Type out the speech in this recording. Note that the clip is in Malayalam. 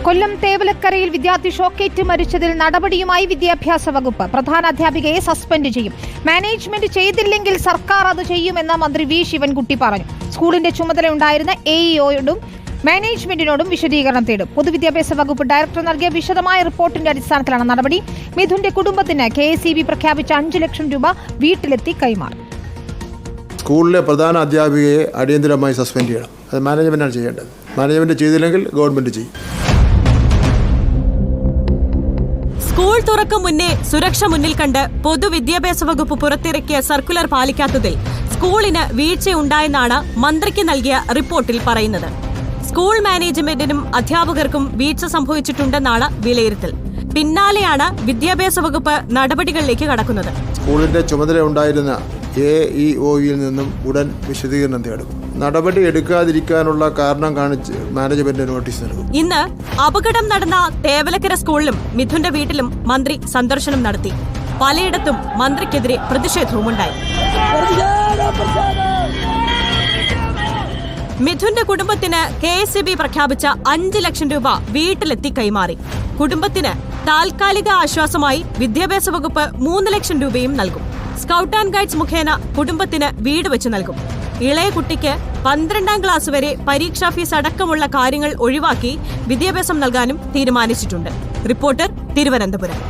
കൊല്ലം തേവലക്കരയിൽ വിദ്യാർത്ഥി ഷോക്കേറ്റ് മരിച്ചതിൽ നടപടിയുമായി വിദ്യാഭ്യാസ വകുപ്പ്. പ്രധാനാധ്യാപികയെ സസ്പെൻഡ് ചെയ്യും. മാനേജ്മെന്റ് ചെയ്തില്ലെങ്കിൽ സർക്കാർ അത് ചെയ്യുമെന്ന് മന്ത്രി വി ശിവൻകുട്ടി പറഞ്ഞു. സ്കൂളിന്റെ ചുമതലയുണ്ടായിരുന്ന എഇഒയോടും മാനേജ്മെന്റിനോടും വിശദീകരണം തേടും. പൊതുവിദ്യാഭ്യാസ വകുപ്പ് ഡയറക്ടർ നൽകിയ വിശദമായ റിപ്പോർട്ടിന്റെ അടിസ്ഥാനത്തിലാണ് നടപടി. മിഥുന്റെ കുടുംബത്തിന് KSEB പ്രഖ്യാപിച്ച 5 ലക്ഷം രൂപ വീട്ടിലെത്തി കൈമാറി. സ്കൂളിലെ പ്രധാന അധ്യാപികയെ അടിയന്തരമായി സസ്പെൻഡ് ചെയ്യണം. അത് മാനേജ്മെന്റാണ് ചെയ്യേണ്ടത്. മാനേജ്മെന്റ് ചെയ്തില്ലെങ്കിൽ ഗവൺമെന്റ് ചെയ്യും. സ്കൂൾ തുറക്കും മുന്നേ സുരക്ഷ മുന്നിൽ കണ്ട് പൊതുവിദ്യാഭ്യാസ വകുപ്പ് പുറത്തിറക്കിയ സർക്കുലർ പാലിക്കാത്തതിൽ സ്കൂളിന് വീഴ്ചയുണ്ടായെന്നാണ് മന്ത്രിക്ക് നൽകിയ റിപ്പോർട്ടിൽ പറയുന്നത്. സ്കൂൾ മാനേജ്മെന്റിനും അധ്യാപകർക്കും വീഴ്ച സംഭവിച്ചിട്ടുണ്ടെന്നാണ് വിലയിരുത്തൽ. പിന്നാലെയാണ് വിദ്യാഭ്യാസ വകുപ്പ് നടപടികളിലേക്ക് കടക്കുന്നത്. സ്കൂളിന്റെ ചുമതല ഉണ്ടായിരുന്ന എഇഒയിൽ നിന്നും ഉടൻ വിശദീകരണം തേടും. നടപടി എടുക്കാതിരിക്കാനുള്ള കാരണം കാണിച്ച് മാനേജ്മെന്റ് നോട്ടീസ് നൽകും. ഇന്ന് അപകടം നടന്ന തേവലക്കര സ്കൂളിലും മിഥുന്റെ വീട്ടിലും മന്ത്രി സന്ദർശനം നടത്തി. പലയിടത്തും മന്ത്രിക്കെതിരെ പ്രതിഷേധവുമുണ്ടായി. മിഥുന്റെ കുടുംബത്തിന് KSEB പ്രഖ്യാപിച്ച 5 ലക്ഷം രൂപ വീട്ടിലെത്തി കൈമാറി. കുടുംബത്തിന് താൽക്കാലിക ആശ്വാസമായി വിദ്യാഭ്യാസ വകുപ്പ് 3 ലക്ഷം രൂപയും നൽകും. സ്കൗട്ട് ആൻഡ് ഗൈഡ്സ് മുഖേന കുടുംബത്തിന് വീട് വെച്ച് നൽകും. ഇളയ കുട്ടിക്ക് 12ാം ക്ലാസ് വരെ പരീക്ഷാ ഫീസ് അടക്കമുള്ള കാര്യങ്ങൾ ഒഴിവാക്കി വിദ്യാഭ്യാസം നൽകാനും തീരുമാനിച്ചിട്ടുണ്ട്. റിപ്പോർട്ടർ, തിരുവനന്തപുരം.